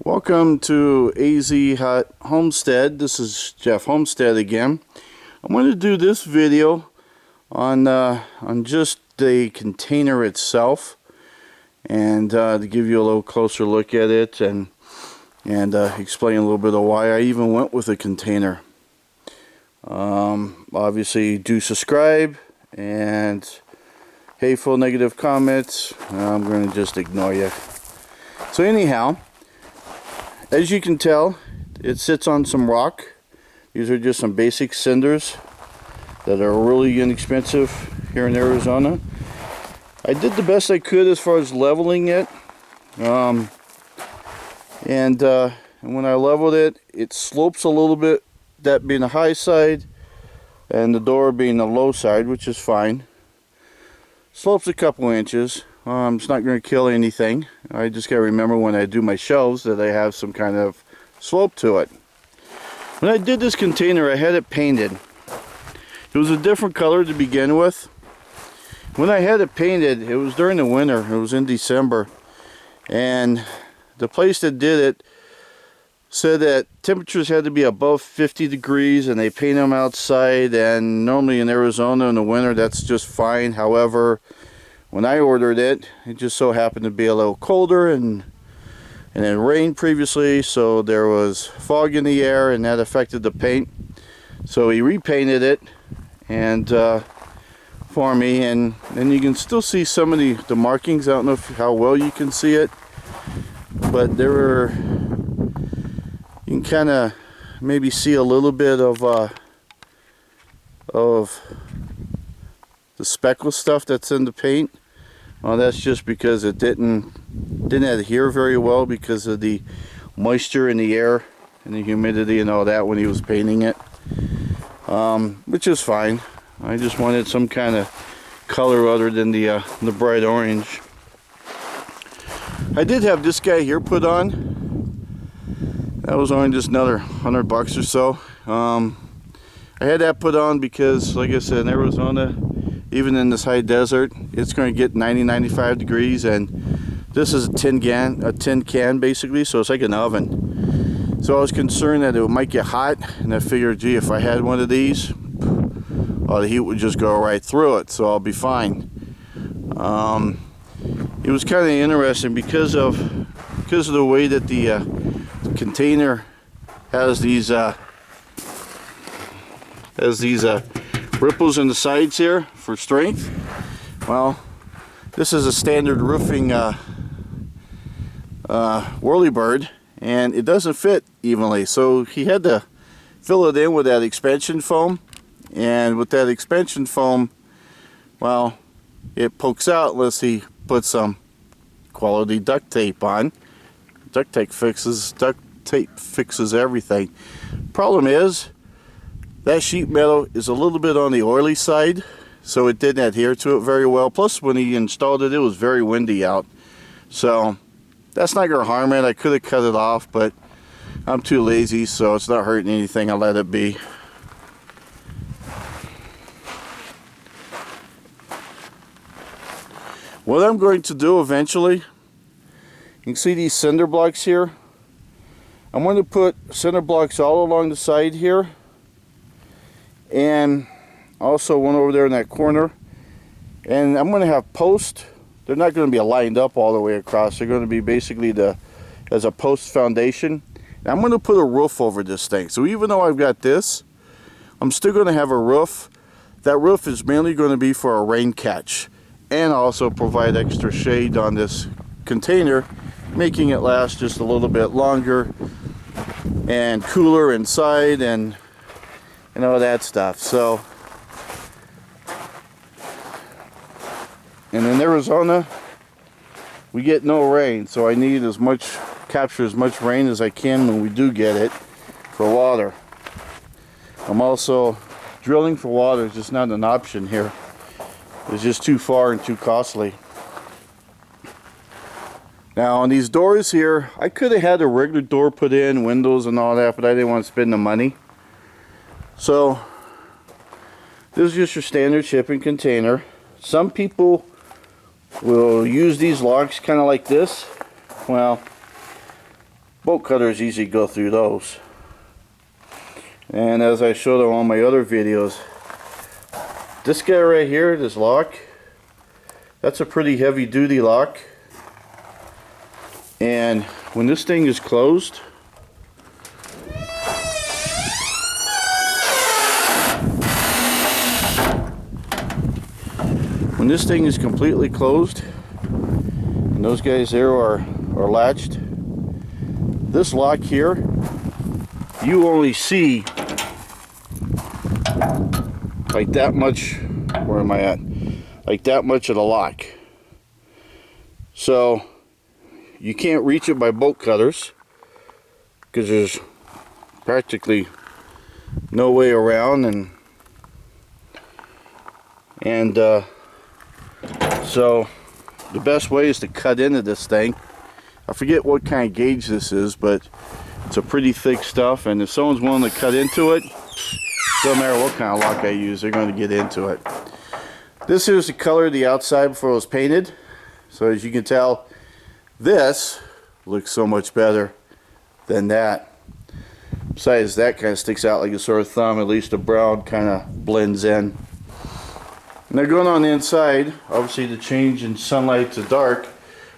Welcome to AZ Homestead. This is Jeff Homestead again. I'm going to do this video on just the container itself, and to give you a little closer look at it and explain a little bit of why I even went with a container. Obviously, do subscribe, and hateful negative comments, I'm going to just ignore you. So anyhow, as you can tell, it sits on some rock. These are just some basic cinders that are really inexpensive here in Arizona. I did the best I could as far as leveling it. And when I leveled it, it slopes a little bit, that being the high side and the door being the low side, which is fine. Slopes a couple inches. It's not going to kill anything. I just got to remember when I do my shelves that I have some kind of slope to it. When I did this container, I had it painted. It was a different color to begin with. When I had it painted, it was during the winter. It was in December. And the place that did it said that temperatures had to be above 50 degrees and they paint them outside. And normally in Arizona in the winter, that's just fine. However, when I ordered it, it just so happened to be a little colder, and it rained previously, so there was fog in the air, and that affected the paint. So he repainted it and for me, and you can still see some of the markings. I don't know how well you can see it, but there were, you can kind of maybe see a little bit of the speckle stuff that's in the paint. Well, that's just because it didn't adhere very well because of the moisture in the air and the humidity and all that when he was painting it, which is fine. I just wanted some kind of color other than the bright orange. I did have this guy here put on. That was only just another $100 or so. I had that put on because, like I said, in Arizona, even in this high desert, it's going to get 90-95 degrees, and this is a tin can basically, so it's like an oven. So I was concerned that it might get hot, and I figured, gee, if I had one of these, the heat would just go right through it, so I'll be fine. It was kind of interesting because of the way that the container has these ripples in the sides here for strength. Well, this is a standard roofing whirlybird, and it doesn't fit evenly, so he had to fill it in with that expansion foam, and with that expansion foam, well, it pokes out unless he puts some quality duct tape on. Duct tape fixes everything. Problem is, that sheet metal is a little bit on the oily side, so it didn't adhere to it very well. Plus, when he installed it, it was very windy out. So, that's not going to harm it. I could have cut it off, but I'm too lazy, so it's not hurting anything. I'll let it be. What I'm going to do eventually, you can see these cinder blocks here. I'm going to put cinder blocks all along the side here, and also one over there in that corner, and I'm going to have posts. They're not going to be lined up all the way across. They're going to be basically as a post foundation, and I'm going to put a roof over this thing. So even though I've got this, I'm still going to have a roof. That roof is mainly going to be for a rain catch, and also provide extra shade on this container, making it last just a little bit longer and cooler inside and all that stuff. So, and in Arizona, we get no rain, so I need capture as much rain as I can when we do get it for water. I'm also drilling for water is just not an option here. It's just too far and too costly. Now on these doors here, I could have had a regular door put in, windows and all that, but I didn't want to spend the money. So this is just your standard shipping container. Some people will use these locks kind of like this. Well, bolt cutters easily go through those. And as I showed on all my other videos, this guy right here, this lock, that's a pretty heavy duty lock. And when this thing is closed, when this thing is completely closed, and those guys there are latched, this lock here, you only see like that much, where am I at? Like that much of the lock. So you can't reach it by bolt cutters because there's practically no way around, and so the best way is to cut into this thing. I forget what kind of gauge this is, but it's a pretty thick stuff, and if someone's willing to cut into it, doesn't matter what kind of lock I use, they're going to get into it. This is the color of the outside before it was painted. So as you can tell, this looks so much better than that. Besides, that kind of sticks out like a sore thumb. At least the brown kind of blends in. Now going on the inside, obviously the change in sunlight to dark,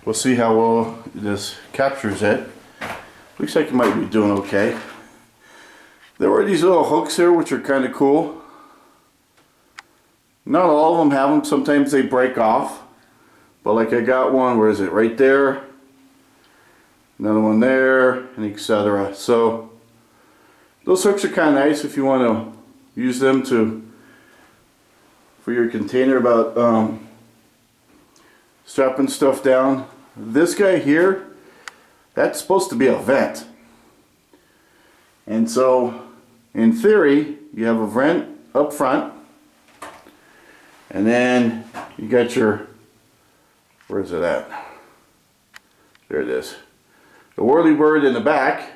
we'll see how well this captures it. Looks like it might be doing okay. There were these little hooks here which are kind of cool. Not all of them have them. Sometimes they break off. But like I got one, where is it? Right there. Another one there, and etc. So those hooks are kind of nice if you want to use them for your container about strapping stuff down. This guy here, that's supposed to be a vent. And so in theory, you have a vent up front, and then you got your, where's it at? There it is. The whirlybird in the back.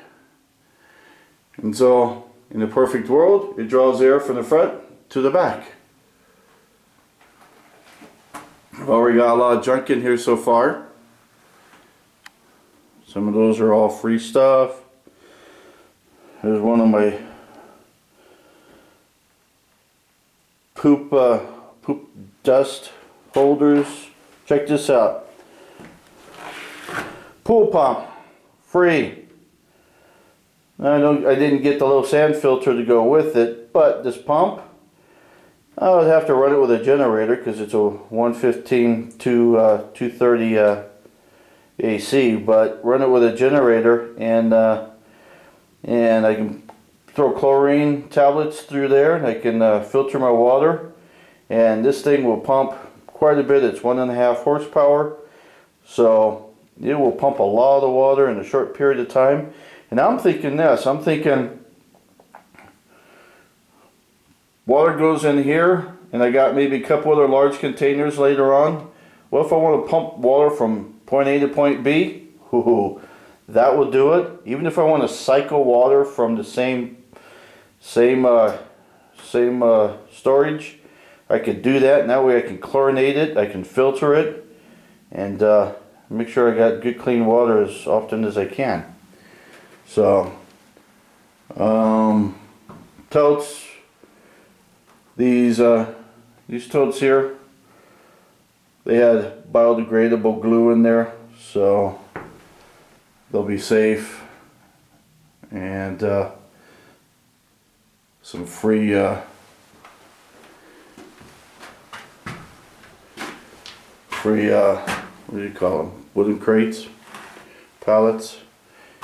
And so in the perfect world, it draws air from the front to the back. I've already got a lot of junk in here so far. Some of those are all free stuff. There's one of my poop dust holders. Check this out. Pool pump, free. I didn't get the little sand filter to go with it, but this pump, I would have to run it with a generator because it's a 115 to 230 AC. But run it with a generator, and I can throw chlorine tablets through there, and I can filter my water, and this thing will pump quite a bit. It's 1.5 horsepower, so it will pump a lot of water in a short period of time. And I'm thinking this, I'm thinking water goes in here, and I got maybe a couple other large containers later on. Well, if I want to pump water from point A to point B, that will do it. Even if I want to cycle water from the same storage, I could do that, and that way I can chlorinate it, I can filter it, and make sure I got good clean water as often as I can. So totes, these totes here, they had biodegradable glue in there, so they'll be safe. And some free what do you call them, wooden crates, pallets.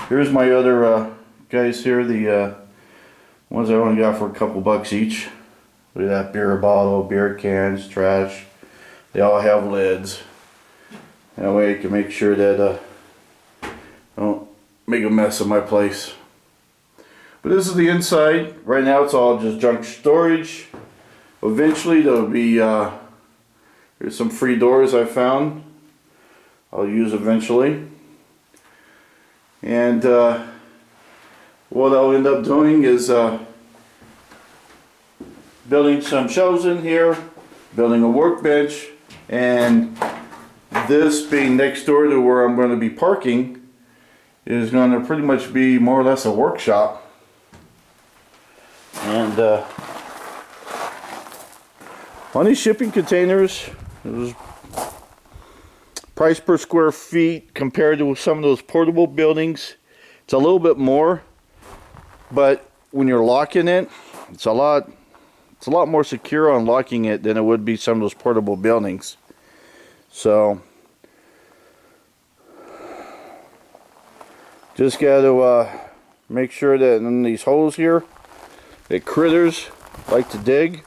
Here's my other guys here, the ones I only got for a couple bucks each. Look at that, beer bottle, beer cans, trash. They all have lids. That way I can make sure that I don't make a mess of my place. But this is the inside. Right now it's all just junk storage. Eventually there'll be, here's some free doors I found. I'll use eventually. And what I'll end up doing is building some shelves in here, building a workbench, and this being next door to where I'm going to be parking, is going to pretty much be more or less a workshop. And on these shipping containers, there's price per square feet compared to some of those portable buildings, it's a little bit more, but when you're locking it, it's a lot more secure on locking it than it would be some of those portable buildings. So just got to make sure that in these holes here that critters like to dig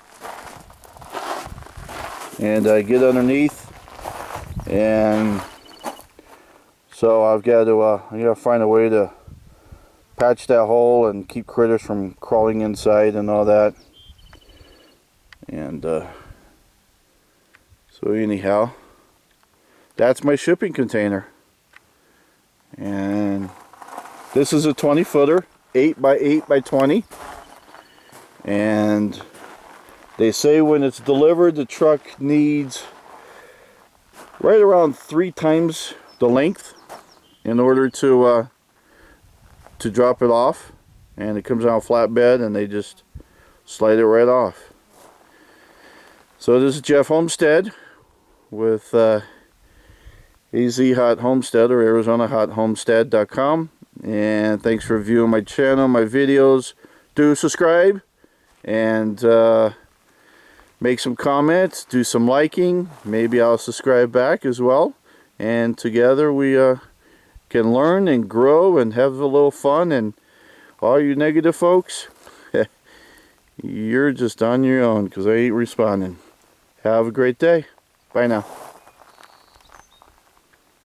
and get underneath. And so I've got to find a way to patch that hole and keep critters from crawling inside and all that. And so anyhow, that's my shipping container. And this is a 20 footer, 8 by 8 by 20. And they say when it's delivered, the truck needs right around 3 times the length in order to drop it off. And it comes out flatbed and they just slide it right off. So this is Jeff Homestead with AZ Hot Homestead, or ArizonaHotHomestead.com. And thanks for viewing my channel, my videos. Do subscribe and make some comments, do some liking. Maybe I'll subscribe back as well. And together we can learn and grow and have a little fun. And all you negative folks, you're just on your own because I ain't responding. Have a great day. Bye now.